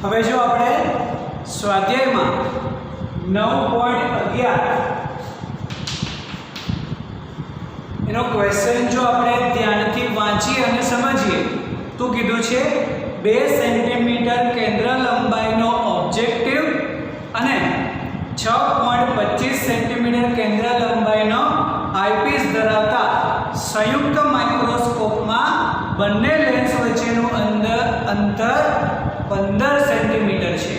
હવે જો આપણે સ્વાધ્યાયમાં 9.11 એનો ક્વેશ્ચન જો આપણે ધ્યાનથી વાંચીએ અને સમજીએ તો કીધું છે 2 સેન્ટીમીટર કેન્દ્ર લંબાઈનો ઓબ્જેક્ટિવ અને 6.25 સેન્ટીમીટર કેન્દ્ર લંબાઈનો આઈપીસ ધરાવતા સંયુક્ત માઇક્રોસ્કોપમાં બંને લેન્સ વચ્ચેનું અંતર 15 સેન્ટીમીટર છે।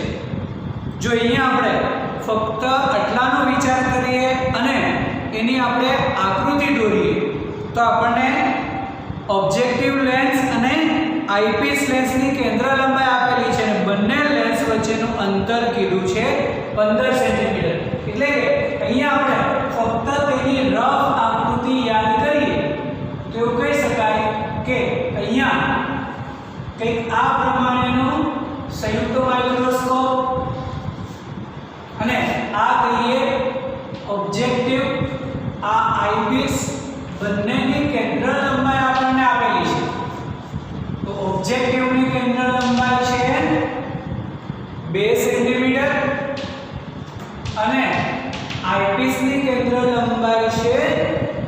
જો અહીંયા આપણે ફક્ત આટલાનો વિચાર કરીએ અને એની આપણે આકૃતિ દોરીએ તો આપણને ઓબ્જેક્ટિવ લેન્સ અને આઈપીસ લેન્સની કેન્દ્ર લંબાઈ આપેલી છે અને બંને લેન્સ વચ્ચેનું અંતર કીધું છે 15 સેન્ટીમીટર। એટલે કે અહીંયા આપણે ફક્ત તેની રફ આકૃતિ યાદ કરીએ તો એવું કહી શકાય કે અહીંયા કંઈક આ પ્રમાણેનું સંયુક્ત માઇક્રોસ્કોપ અને આ કહીએ ઓબ્જેક્ટિવ, આ આઈપીસ, બંનેની કેન્દ્ર લંબાઈ આપણને આપેલી છે। તો ઓબ્જેક્ટિવની કેન્દ્ર લંબાઈ છે 2 સેન્ટીમીટર અને આઈપીસની કેન્દ્ર લંબાઈ છે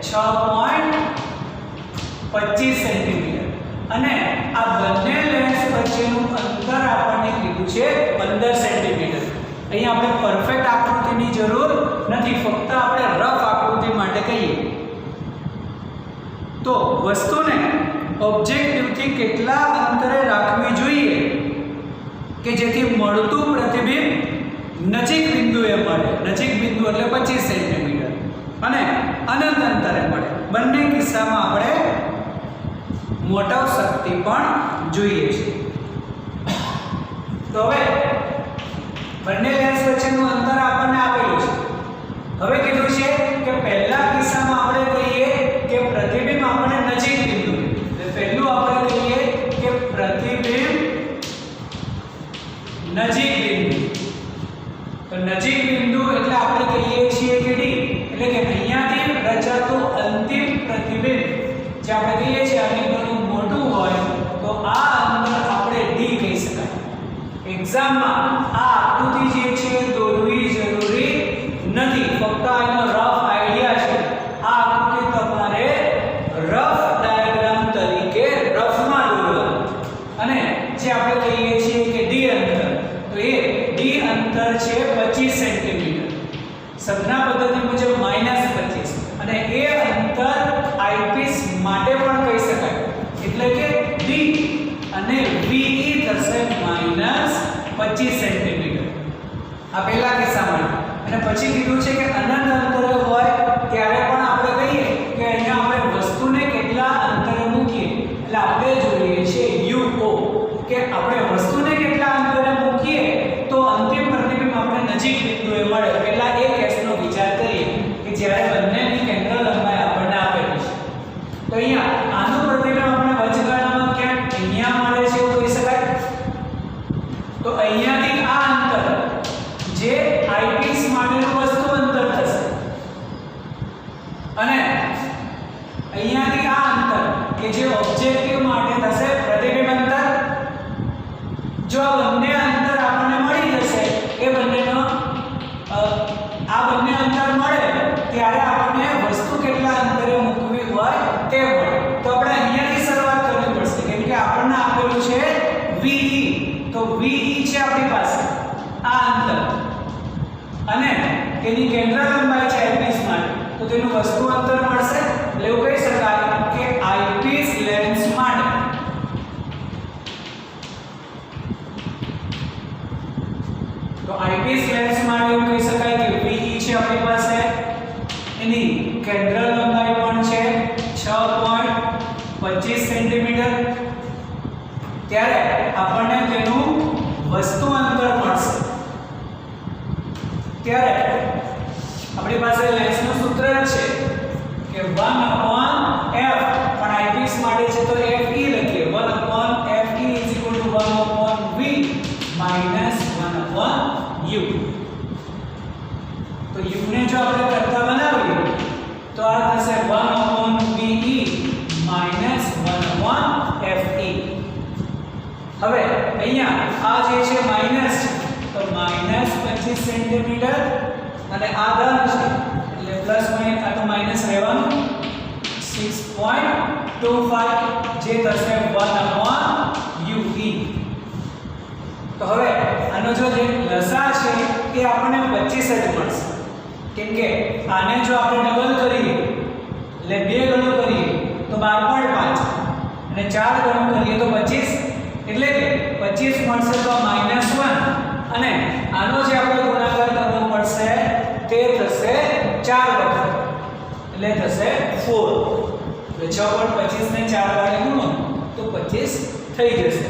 6.25 સેન્ટીમીટર અને આ બંને લેન્સ વચ્ચેનું અંતર આપણને કીધું છે 15 સેન્ટીમીટર। અહીંયા આપણે પરફેક્ટ આકૃતિની જરૂર નથી, ફક્ત આપણે રફ આકૃતિ માટે કહીએ તો વસ્તુને ઓબ્જેક્ટિવથી કેટલા અંતરે રાખવી જોઈએ કે જેથી મળતું પ્રતિબિંબ નજીક બિંદુએ મળે। નજીક બિંદુ એટલે 25 સેન્ટીમીટર અને અનંત અંતરે મળે। બંને કિસ્સામાં આપણે મોટા શક્તિ પણ જોઈએ છે। તો હવે બંને લેન્સ વચ્ચેનું અંતર આપણને આપેલું છે। હવે કીધું છે કે પહેલા કિસ્સામાં આપણે કહીએ કે પ્રતિબિંબ આપણને નજીક બિંદુ, એટલે પહેલું આપણે કહીએ કે પ્રતિબિંબ નજીક બિંદુ। તો નજીક બિંદુ એટલે આપણે કહીએ છીએ કે ડી, એટલે કે અહીંયાથી રચાતું અંતિમ પ્રતિબિંબ જે આપણે કહીએ છીએ આની ઘણું મોટું હોય તો આ અંતર આપણે ડી કહી શકાય। એક્ઝામમાં આ આકૃતિ જે છે દોરવી જરૂરી નથી, ફક્ત આનો રફ આઈડિયા છે। આ આકૃતિ તમારે રફ ડાયાગ્રામ તરીકે રફમાં દોરવાનું અને જે આપણે કહીએ છીએ કે ડી અંતર, તો એ ડી અંતર છે 25 સેન્ટીમીટર, સંજ્ઞા પદ્ધતિ મુજબ -25 અને એ અંતર આઈપીસ માટે પણ કહી શકાય, એટલે કે ડી અને વીઈ થશે -25 સેન્ટીમીટર। આ પહેલા કિસ્સામાં અને પછી કીધું છે કે અનંત અંતરે હોય ત્યારે પણ આપણે કહીએ કે અહીંયા આપણે વસ્તુને કેટલા અંતરે મૂકીએ, એટલે આપણે જોઈએ છે યુઓ કે આપણે વસ્તુને કેટલા અંતરે મૂકીએ તો અંતિમ પ્રતિબિંબ આપણે નજીક બિંદુએ મળે। પહેલા એ કેસનો વિચાર કરીએ કે જ્યારે બંનેની કેન્દ્ર લંબાઈ આપણને આપેલી છે તો અહીંયા આનું પ્રતિબિંબ આપણે વચગાળામાં ક્યાંક અહીંયા મળે છે એવું કહી શકાય। તો અહીંયાથી આ અંતર જે આઈપીસ માટેનું વસ્તુ અંતર થશે અને અહીંયાથી આ અંતર કે જે ઓબ્જેક્ટિવ માટે થશે પ્રતિબિંબ અંતર। જો આ બંને અંતર આપણને મળી જશે, એ બંનેનો આ બંને અંતર મળે ત્યારે આપણને વસ્તુ કેટલા અંતરે મૂકવી હોય તે મળે। તો આપણે અહીંયાથી શરૂઆત કરવી પડશે કેમ કે આપણને આપેલું છે VE, તો VE છે આપણી પાસે આ અંતર અને તેની કેન્દ્ર લંબાઈ છે આઈપીસ માટે, તો તેનું વસ્તુ અંતર મળશે। એટલે એવું કહી શકાય કે આઈપીસ લેન્સ માટે એવું કહી શકાય કે VE છે આપણી પાસે, એની કેન્દ્ર લંબાઈ પણ છે 6.25 સેન્ટીમીટર, ત્યારે આપણને તેનું વસ્તુ અંતર મળશે। ત્યારે આપણી પાસે લેન્સનું સૂત્ર છે કે 1/f, પણ આઈપીસ માટે છે તો fe લખીએ, 1/fe = 1/v - 1/u। તો u ને જો આપણે કરતા બનાવીએ તો આ થશે 1/ve - 1/fe। હવે અહીંયા આ જે છે માઈનસ તો માઈનસ 25 સેન્ટીમીટર અને આ ધન છે એટલે પ્લસ માઈનસ આ તો માઈનસ રહેવાનું 6.25 જે થશે 1/UE. તો હવે આનો જો જે લસા છે એ આપણને 25 જ મળશે કેમ કે આને જો આપણે ડબલ કરીએ એટલે 2 ગણું કરીએ તો 12.5 અને 4 ગણું કરીએ તો 25 એટલે કે 25 મળશે તો -1 અને આનો જે આપણે ગુણાકાર કરવો પડશે તે થશે 4 વખત એટલે થશે 4. એટલે 6.25 ને 4 વડે ગુણો તો 25 થઈ જશે.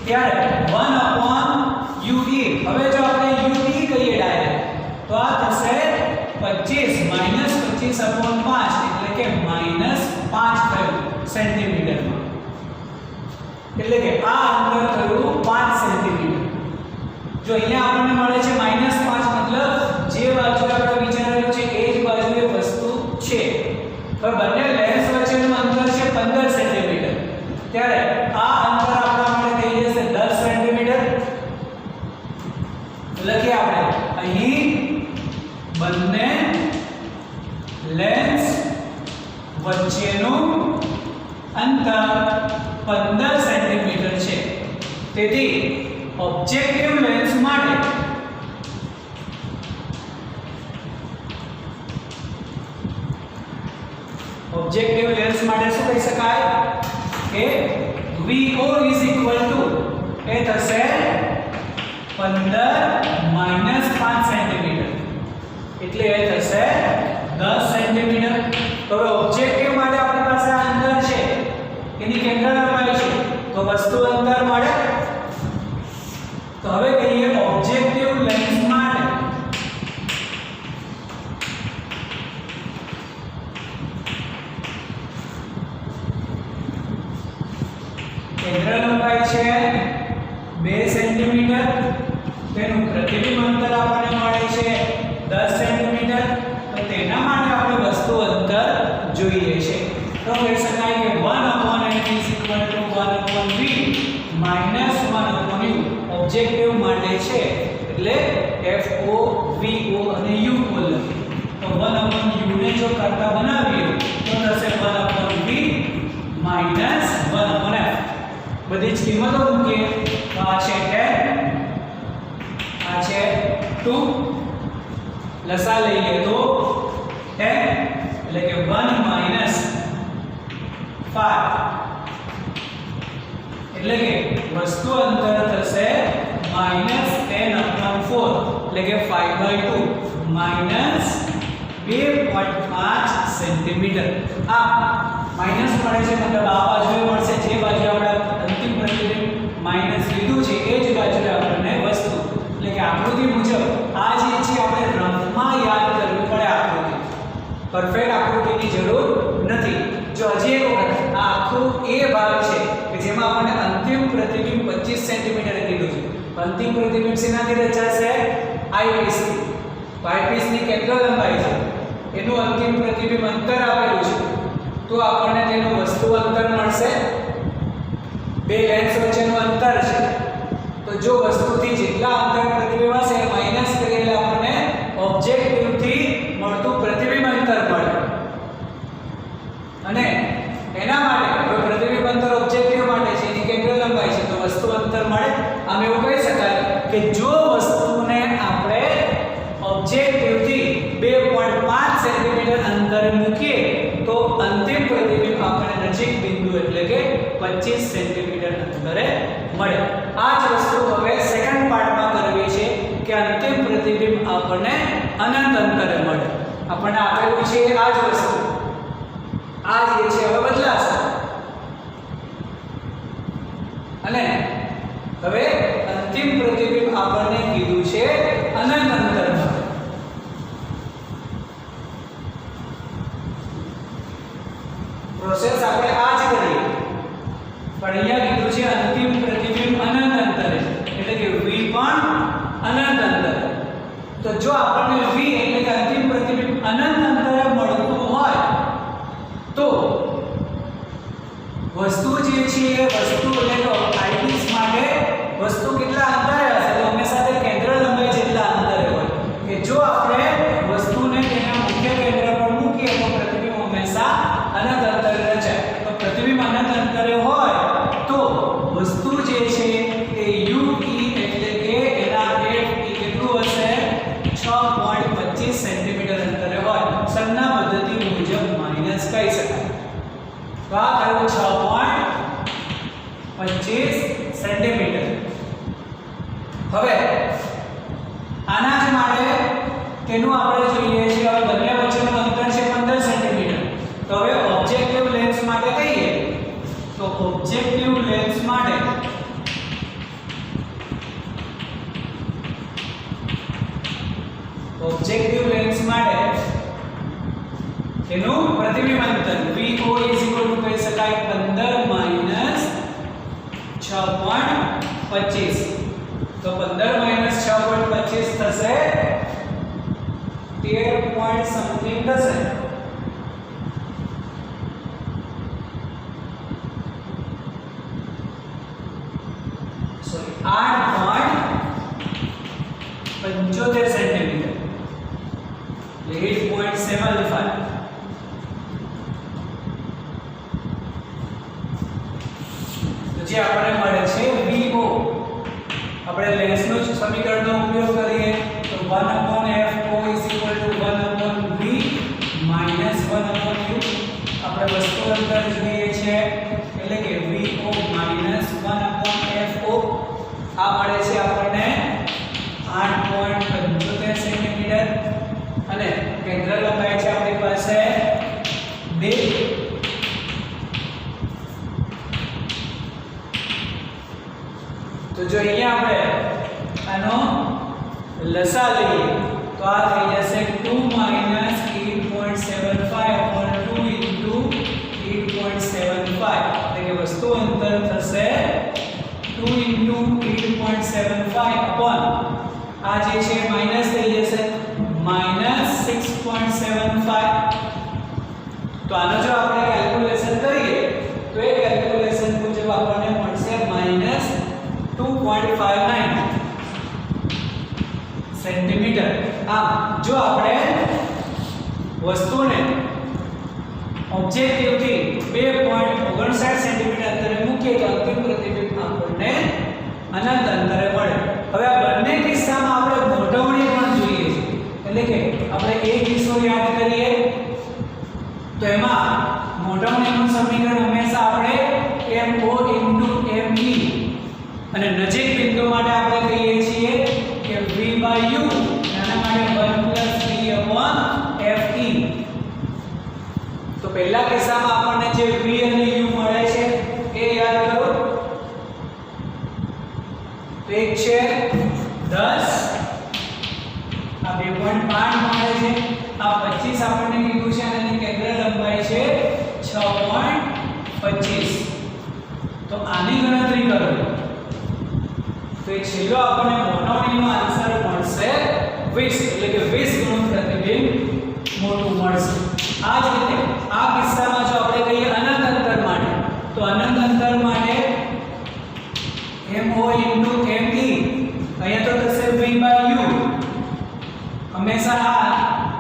ત્યારે 1/UE હવે જો આપણે UE કહીએ ડાયરેક્ટ તો આ થશે 25 -25/5 એટલે કે -5 થયું સેન્ટીમીટરમાં. એટલે કે આ અંતર થયું 5 સેન્ટીમીટર. જો અહીંયા આપણને મળે છે -5 મતલબ જે બાજુ આપણે વિચારેલું છે એ જ બાજુએ વસ્તુ છે. તો બંને લેન્સ વચ્ચેનું અંતર છે 15 સેન્ટીમીટર. ત્યારે આ અંતર આપણા માટે થઈ જશે 10 સેન્ટીમીટર. લખીએ આપણે અહીં બંને લેન્સ વચ્ચેનું અંતર 15 સેન્ટીમીટર છે. તેથી ઓબ્જેક્ટિવ લેન્સ માટે શું કહી શકાય કે VO એ થશે 15 -5 સેન્ટીમીટર એટલે એ થશે 10 સેન્ટીમીટર. તો હવે ઓબ્જેક્ટિવ માટે આપણી પાસે આ અંતર છે એની કેન્દ્ર લંબાઈ છે તો વસ્તુ અંતર મળે. તો હવે કહીએ ઓબ્જેક્ટિવ લેન્સ માટે કેન્દ્ર લંબાઈ છે 2 સેન્ટીમીટર. તેનું પ્રતિબિંબ અંતર આપણને મળે છે 10 સેન્ટીમીટર. તો તેના માટે આપણે વસ્તુ અંતર જોઈએ છે. તો કહી શકાય કે 1/N = 1/V - 1/U ઓબ્જેક્ટિવ માટે છે એટલે FO VO અને U બોલ. તો 1/U ને જો કરતા બનાવીએ તો થશે 1/V - 1/F. બધી જ કિંમતો મૂકીએ તો આ છે 10 આ છે 2 લસા લઈએ તો 10 એટલે કે 1 - 5 એટલે કે વસ્તુ અંતર થશે -10/4 એટલે કે 5/2 -2.5 સેન્ટીમીટર. આ માઈનસ મળે છે મતલબ આ બાજુએ મળશે જે બાજુ આપણે અંતિમ પ્રતિબિંબ માઈનસ લીધું છે એ જ બાજુએ આપણને વસ્તુ એટલે કે આકૃતિ મુજબ આ જે છે આપણે રફમાં યાદ કરવી પડે. આકૃતિ પરફેક્ટ આકૃતિની જરૂર નથી. જો હજી એક વખત આ આખો એ ભાગ છે કે જેમાં આપણને અંતિમ પ્રતિબિંબ 25 સેન્ટીમીટર કીધું છે. અંતિમ પ્રતિબિંબ શેનાથી રચાશે? આઈપીસ થી. તો આઈપીસ ની કેન્દ્ર લંબાઈ છે એનું અંતિમ પ્રતિબિંબ અંતર આપેલું છે તો આપણને તેનું વસ્તુ અંતર મળશે. બે લેન્સ વચ્ચેનું અંતર છે તો જો વસ્તુથી જેટલા અંતર પ્રતિબિંબ હશે માઈનસ કરીએ એટલે આપણને ઓબ્જેક્ટિવ થી મળતું પ્રતિબિંબ અંતર મળે. અને એના માટે પ્રતિબિંબ અંતર ઓબ્જેક્ટિવ માટે છે એની કેન્દ્ર લંબાઈ છે તો વસ્તુ અંતર મળે. આમ એવું કહી શકાય કે જો વસ્તુને આપણે ઓબ્જેક્ટિવ થી 2.5 સેન્ટીમીટર અંતરે મૂકીએ તો અંતિમ પ્રતિબિંબ આપણે નજીક બિંદુ એટલે કે 25 સેન્ટીમીટર અંતરે મળે. આ જ વસ્તુ હવે સેકન્ડ પાર્ટમાં કરવી છે કે અંતિમ પ્રતિબિંબ આપણને અનંત અંતરે મળે. આપણને આપેલું છે આ જ વસ્તુ આ જે છે હવે બદલાશે અને હવે અંતિમ પ્રતિબિંબ આપણને કીધું છે અનંત અંતરમાં. પ્રોસેસ આપણે આ જ કરીએ પણ અહીંયા કીધું છે અંતિમ પ્રતિબિંબ અનંત અંતરે એટલે કે v પણ અનંત અંતરે. તો જો આપણને v એટલે કે અંતિમ પ્રતિબિંબ અનંત અંતરે મળતું હોય તો વસ્તુ જે છે એ વસ્તુ એટલે કે આઈપીસ માટે સેન્ટીમીટર. હવે આના જ માટે તેનું આપણે જોઈએ છે. હવે બંને વચ્ચેનું અંતર છે 15 સેન્ટીમીટર. તો હવે ઓબ્જેક્ટિવ લેન્સ માટે કહીએ તો ઓબ્જેક્ટિવ લેન્સ માટે તેનું પ્રતિબિંબ અંતર VO કહી શકાય 15 - 6.25. તો 15 - 6.25 થશે 13 point something થશે. Sorry 8.75 centimetre. 8.75. જે આપણને મળે છે VO. આપણે લેન્સનો સમીકરણનો ઉપયોગ કરીએ તો 1/FO = 1/V - 1/U. આપણે વસ્તુ અંતર જોઈએ છે એટલે કે VO - 1/FO. આ મળે છે આપણને 8.75 સેન્ટીમીટર અને કેન્દ્ર લંબાઈ છે આપણી પાસે 2. તો જો અહીંયા આપણે આનો લસા લઈએ તો આ થઈ જશે 2 - 8.75/2 * 8.75. એટલે કે વસ્તુ અંતર થશે 2 * 8.75 આ જે છે માઈનસ થઈ જશે -6.75. તો આનો જો આપણે કેલ્ક્યુલેશન કરીએ તો એ કેલ્ક્યુલેશન મુજબ આપણને મળશે -2.59 સેન્ટીમીટર. જો આપણે વસ્તુને ઓબ્જેક્ટિવ થી 2.59 સેન્ટીમીટર અંતરે મૂકીએ તો અંતિમ પ્રતિબિંબ આપણને અનંત અંતરે મળે. હવે આ બંને કિસ્સામાં આપણે મોટવણી પણ જોઈએ છે. એટલે કે આપણે એક કિસ્સો યાદ કરીએ તો એમાં મોટવણીનું સમીકરણ હંમેશા આપણે MO * ME અને નજીક બિંદુ માટે આપણે કહીએ છીએ કે V/U આના માટે 1 + V/FE. તો પહેલા કિસ્સામાં આપણને જે V અને U મળે છે એ યાદ કરો. તો એક છે 10, આ 2.5 મળે છે, આ 25 આપણને કીધું છે અને એની કેન્દ્ર લંબાઈ છે 6.25. તો આની ગણતરી કરો તો એ છેલ્લો આપણને મોટવણીનો આન્સર મળશે 20. એટલે કે 20 ગણું પ્રતિબિંબ મોટું મળશે. આ જ રીતે આ કિસ્સામાં જો આપણે કહીએ અનંત અંતર માટે તો અનંત અંતર માટે MO * ME અહીંયા તો થશે V/U. હંમેશા આ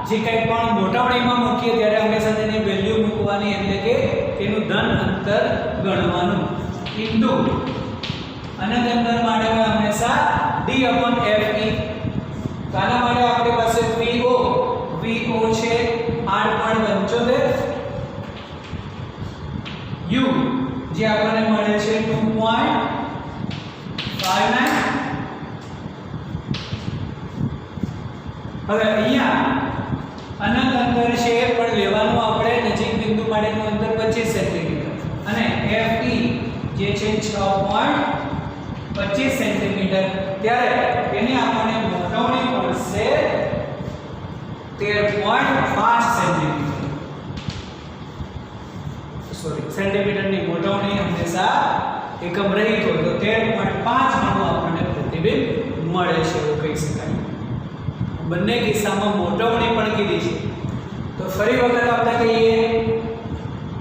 જે કંઈ પણ મોટવણીમાં મૂકીએ ત્યારે હંમેશા તેની વેલ્યુ મૂકવાની એટલે કે તેનું ધન અંતર ગણવાનું. ઇન્ટુ અનંત અંતર માટે હંમેશા D/FE. તો આના માટે આપણી પાસે VO છે 8.75, U જે આપણને મળે છે 2.59. હવે અહીંયા અનંત અંતર છે પણ લેવાનું આપણે નજીક બિંદુ માટેનું અંતર 25 સેન્ટીમીટર અને FE જે છે 6.25 સેન્ટીમીટર. ત્યારે તેની આપણને મોટવણી મળશે 13.5 સેન્ટીમીટર. સોરી, સેન્ટીમીટરની મોટવણી હંમેશા એકમ રહિત હોય તો 13.5 ગણું આપણને પ્રતિબિંબ મળે છે એવું કહી શકાય. બંને કિસ્સામાં મોટવણી પણ કીધી છે. તો ફરી વખત આપણે કહીએ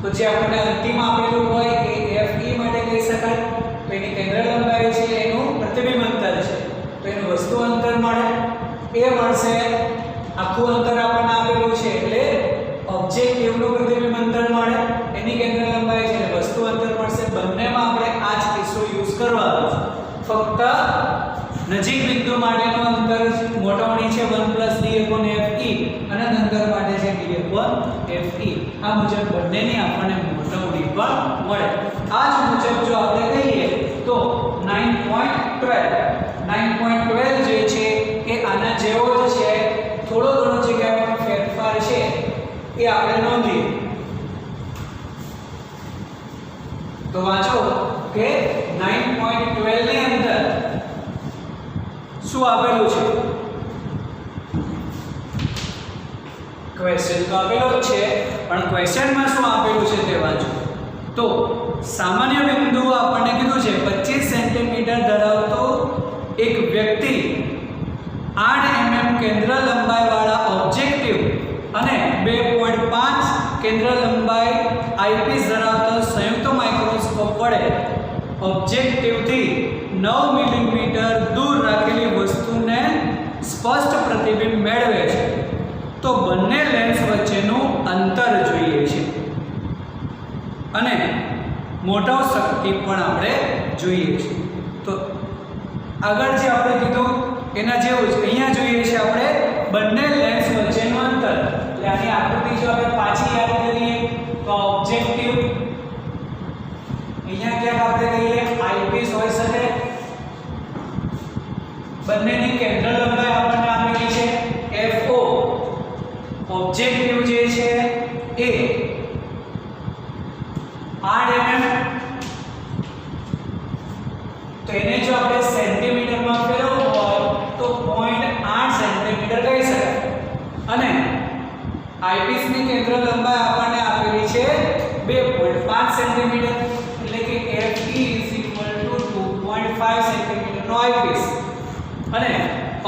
તો જે આપણને અંતિમ આપેલું હોય એ FE માટે કહી શકાય. તો એની કેન્દ્ર લંબાઈ છે એનું પ્રતિબિંબ અંતર છે તો એનું વસ્તુ અંતર મળે એ મળશે. આખું અંતર આપણને આપેલું છે એટલે ઓબ્જેક્ટિવનું પ્રતિબિંબ અંતર મળે, એની કેન્દ્ર લંબાઈ છે એટલે વસ્તુ અંતર મળશે. બંનેમાં આપણે આ જ કિસ્સો યુઝ કરવાનો છે. ફક્ત નજીક બિંદુ માટેનું અંતર મોટવણી છે 1 + D/FE અને અંતર માટે છે D/FE. આ મુજબ બંનેની આપણને મોટવણી પણ મળે. આ જ મુજબ જો આપણે કહીએ તો 9.12 જે છે એ આના જેવો જ છે, થોડો ઘણો જગ્યામાં ફેરફાર છે એ આપણે નોંધીએ. તો વાંચો કે 9.12 ની અંદર શું આપેલું છે? ક્વેશ્ચન તો આપેલો જ છે, પણ ક્વેશ્ચનમાં શું આપેલું છે તે વાંચો. તો સામાન્ય બિંદુ આપણને કીધું છે 25 સેન્ટીમીટર ધરાવતો એક વ્યક્તિ 8 mm કેન્દ્ર લંબાઈ વાળા ઓબ્જેક્ટિવ અને 2.5 કેન્દ્ર લંબાઈ આઈપીસ ધરાવતો સંયુક્ત માઇક્રોસ્કોપ વડે ઓબ્જેક્ટિવથી 9 મિલીમીટર દૂર રાખેલી વસ્તુને સ્પષ્ટ પ્રતિબિંબ મેળવે છે. તો બંને લેન્સ વચ્ચેનું અંતર જોઈએ છે અને મોટો શક્તિ પણ આપણે જોઈએ છે. તો આગળ જે આપણે કીધું એના જેવું જ અહીંયા જોઈએ છે આપણે બંને લેન્સ વચ્ચેનું અંતર. એટલે આની આકૃતિ જો આપણે પાછી યાદ કરીએ તો ઓબ્જેક્ટિવ અહીંયા ક્યાંક આપણે કહીએ આઈપીસ હોઈ શકે. બંનેની કેન્દ્ર લંબાઈ આપણને આપેલી છે FO. ઓબ્જેક્ટિવ જે છે એ 8 mm, તો એને જો આપણે સેન્ટીમીટરમાં ફેરવવું હોય તો 0.8 સેન્ટીમીટર કહી શકાય. અને આઈપીસ ની કેન્દ્ર લંબાઈ આપણને આપેલી છે 2.5 સેન્ટીમીટર, એટલે કે FE 2.5 સેન્ટીમીટર નો આઈપીસ. અને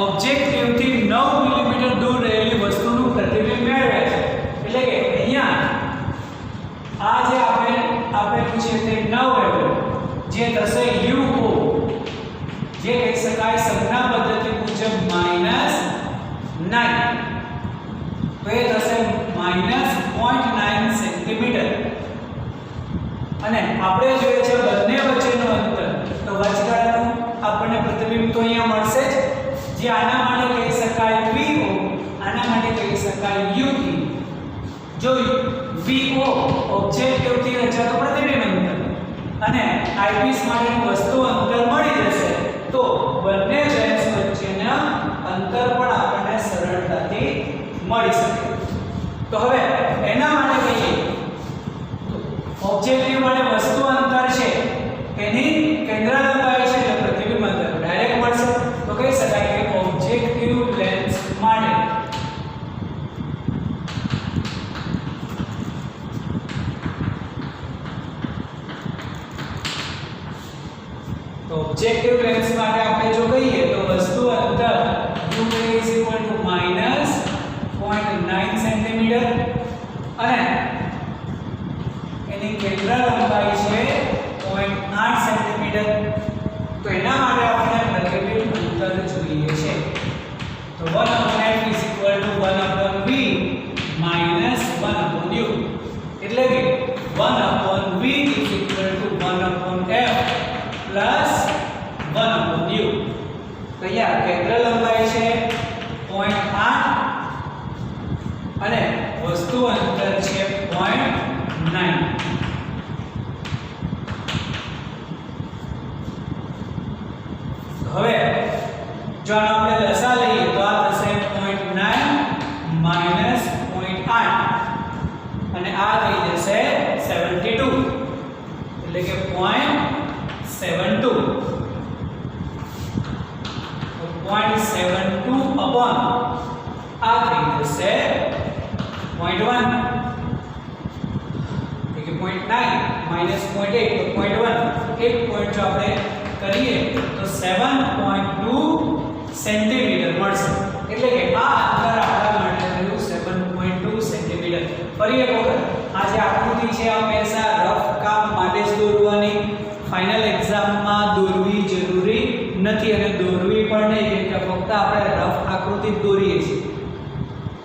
ઓબ્જેક્ટિવ થી 9 મિલીમીટર દૂર રહેલી વસ્તુનું પ્રતિબિંબ મેળવે છે. એટલે કે અહીંયા આ જે આપેલું છે તે 9 mm જે થશે UO, જે કહી શકાય સંજ્ઞા પદ્ધતિ મુજબ -9, તો એ થશે -0.9 સેન્ટીમીટર. અને આપણે જોઈએ છે બંને વચ્ચેનું અંતર, તો વચગાળાનું આપણને પ્રતિબિંબ તો અહીંયા મળશે જ, જે આના માટે કહી શકાય VO, આના માટે કહી શકાય UV. જો VO ઓબ્જેક્ટિવ થી રચાતો પ્રતિબિંબ અંતર અને આઈપીસ માટેનું વસ્તુ અંતર મળી જશે, તો બંને લેન્સ વચ્ચેના અંતર પણ આપણને સરળતાથી મળી શકે. તો હવે એના માટે કહીએ તો ઓબ્જેક્ટિવ માટે વસ્તુ અંતર છે એની કેન્દ્ર લંબાઈ છે એટલે પ્રતિબિંબ અંતર ડાયરેક્ટ મળશે. તો કહી શકાય કે ઓબ્જેક્ટિવ લેન્સ માટે ઓબ્જેક્ટિવ લેન્સ માટે આપણે જો કહીએ તો વસ્તુ અંતર UA -0.9 સેન્ટીમીટર અને એની કેન્દ્ર લંબાઈ છે 0.8 સેન્ટીમીટર. તો એના માટે આપણે પ્રતિબિંબ અંતર જોઈએ છે. તો 1/f = 1/v - 1/u, એટલે કે 1/v = 1/f પ્લસ 1/u. તો અહીંયા કેન્દ્ર લંબાઈ છે 0.8 અને વસ્તુ અંતર છે 0.9. હવે જો આનો આપણે લસા લઈએ તો આ થશે 0.9 - 0.8 અને આ થઈ જશે 72, એટલે કે 0.72. 0.72 upon આ થઈ જશે 0.1, એટલે કે 0.9 - 0.8 તો 0.1. એક પોઈન્ટ જો આપણે કરીએ તો 7.2 સેન્ટીમીટર મળશે. એટલે કે આ અંતર આપણા માટે થયું 7.2 સેન્ટીમીટર. ફરી એક વખત આ જે આકૃતિ છે આ હંમેશા રફ કામ માટે જ દોરવાની, ફાઇનલ એક્ઝામમાં દોરવી જરૂરી નથી અને દોરવી પણ નહીં, કેમ કે ફક્ત આપણે રફ આકૃતિ જ દોરીએ છીએ.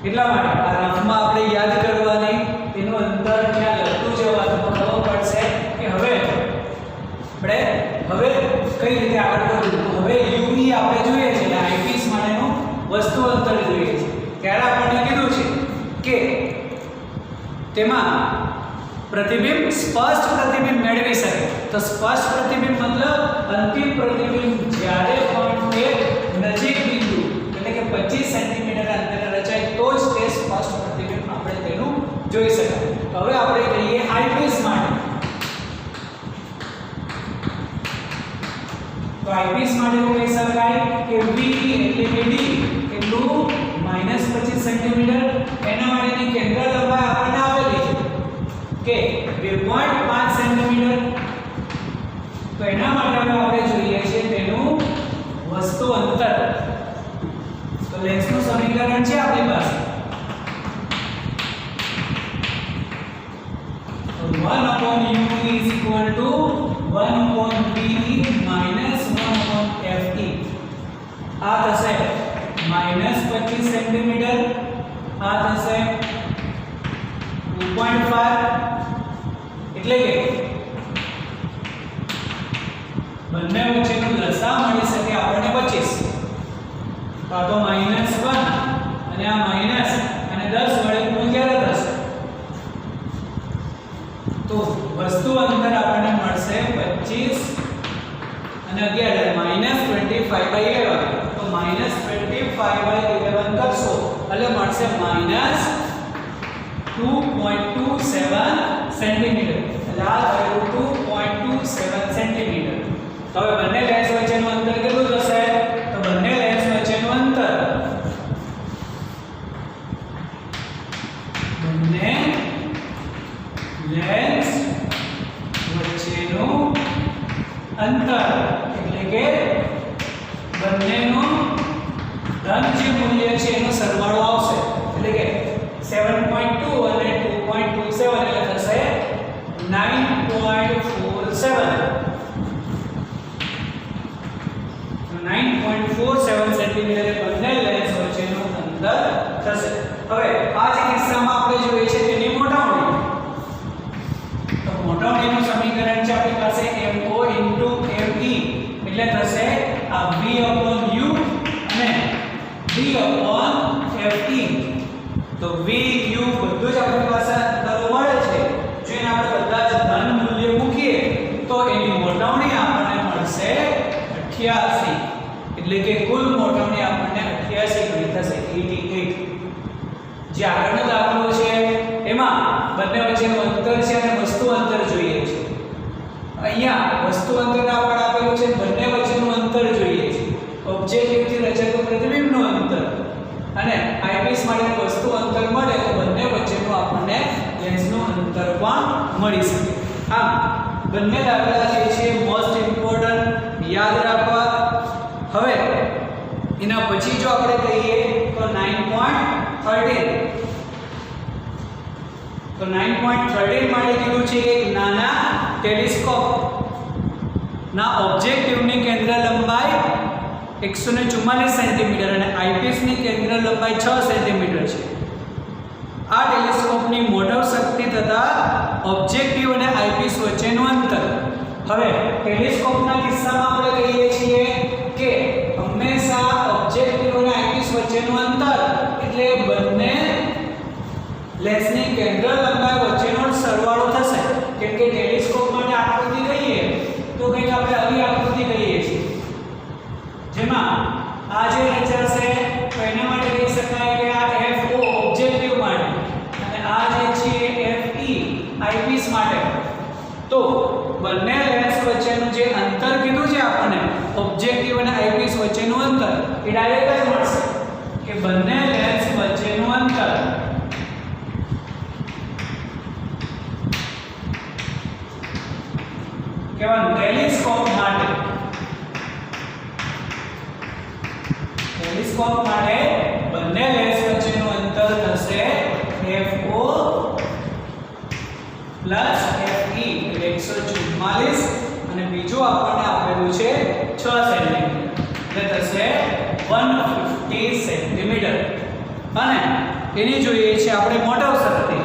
એટલા માટે આ રફમાં આપણે યાદ કરવાની, તેનું અંતર ત્યાં લખતું જવાનું, તો ખબર પડશે કે હવે કઈ રીતે આગળ વધવું. તો હવે UV આપણે જોઈએ છે, આઈપીસ માટેનું વસ્તુ અંતર જોઈએ છે. ત્યારે આપણને કીધું છે કે તેમાં પ્રતિબિંબ સ્પષ્ટ પ્રતિબિંબ મેળવી શકે. તો સ્પષ્ટ પ્રતિબિંબ મતલબ અંતિમ પ્રતિબિંબ જ્યારે પણ તે નજીક બિંદુ એટલે કે 25 સેન્ટીમીટર અંતરે રચાય તો જ તે સ્પષ્ટ પ્રતિબિંબ આપણે તેનું જોઈ શકાય. હવે આપણે કહીએ આઈપીસ માટે. તો આઈપીસ માટે એવું કહી શકાય કે V એટલે કે D એટલું -25 સેન્ટીમીટર. એના માટેની કેન્દ્ર લંબાઈ આપણને આપેલી છે કે 2.5 સેન્ટીમીટર. તો એના માટે આપણે જોઈએ છે તેનું વસ્તુ અંતર. તો લેન્સનું સમીકરણ છે આપણી પાસે. તો 1/u is equal to 1/p minus 1/fe. આ થશે -25 સેન્ટીમીટર. આ થશે 2.5 એટલે કે બંને વચ્ચેનું લસા મળી શકે આપણને 25. તો આ તો -1 અને આ માઈનસ અને 10 વડે ગુણ ક્યારે થશે? તો વસ્તુ અંતર આપણને મળશે 25 અને 11 -25/11. તો -25/11 કરશો એટલે મળશે -2.27 સેન્ટીમીટર. એટલે આ થયું 2.27 સેન્ટીમીટર. તો હવે બંને લેન્સ વચ્ચેનું અંતર કેટલું થશે? તો બંને લેન્સ વચ્ચેનું અંતર એટલે કે બંનેનું ધન જે મૂલ્ય છે એનો સરવાળો આવશે. એટલે કે 7.2 અને 2.27 એટલે થશે 9.47. 9.47 સેન્ટીમીટર બંને લેન્સ વચ્ચેનું અંતર થશે. હવે આ જે કિસ્સામાં આપણે જોઈએ છે તેની મોટામણી. તો મોટામણીનું સમીકરણ છે આપણી પાસે MO * ME એટલે થશે આ V/U અને D/FE. તો V U બધું જ આપણી પાસે અંતરો મળે છે. જો એને આપણે બધા જ ધન મૂલ્ય મૂકીએ તો એની મોટામણી આપણને મળશે 88. એટલે કે કુલ મોટામણી આપણને 88 ગણી થશે 88. જે આગળનો દાખલો છે એમાં બંને વચ્ચેનું અંતર છે અને વસ્તુ અંતર જોઈએ છે. અહીંયા વસ્તુ અંતર આપણને આપેલું છે, બંને વચ્ચેનું અંતર જોઈએ છે. ઓબ્જેક્ટિવથી રચાતું પ્રતિબિંબનું અંતર અને આઈપીસ માટે વસ્તુ અંતર મળે તો બંને વચ્ચેનું આપણને લેન્સનું અંતર પણ મળી શકે. આમ બંને દાખલા જે છે મોસ્ટ ઇમ્પોર્ટન્ટ યાદ રાખવા. હવે એના પછી જો આપણે કહીએ તો 9.13. તો 9.13 માટે કીધું છે કે નાના ટેલિસ્કોપ ના ઓબ્જેક્ટિવની કેન્દ્ર લંબાઈ 144 સેન્ટીમીટર અને આઈપીસની કેન્દ્ર લંબાઈ 6 સેન્ટીમીટર છે. આ ટેલિસ્કોપની મોટર શક્તિ તથા ઓબ્જેક્ટિવ અને આઈપીસ વચ્ચેનું અંતર. હવે ટેલિસ્કોપના કિસ્સામાં આપણે કહીએ છીએ કે હંમેશા ઓબ્જેક્ટિવ અને આઈપીસ વચ્ચેનું અંતર એટલે બંને લેન્સની કેન્દ્ર લંબાઈ વચ્ચેનો સરવાળો થશે. કેમ કે ટેલિસ્કોપ માટે આકૃતિ કહીએ તો કંઈક આપણે આવી આકૃતિ કહીએ છીએ, જેમાં આ જે રચાશે તો એના માટે કહી શકાય કે આ FO ઓબ્જેક્ટિવ માટે અને આ જે છે FE આઈપીસ માટે. તો બંને લેન્સ વચ્ચેનું જે અંતર કીધું છે આપણને ઓબ્જેક્ટિવ અને આઈપીસ વચ્ચેનું અંતર એ ડાયરેક્ટ જ મળશે કે બંને લેન્સ વચ્ચેનું અંતર કેવાનું ટેલિસ્કોપ માટે બંને લેન્સ વચ્ચેનું અંતર થશે FO પ્લસ FE એટલે 144 અને બીજું આપણને આપેલું છે 6 સેન્ટીમીટર એટલે થશે 150 સેન્ટીમીટર. અને એની જોઈએ છે આપણે મોટર શક્તિ.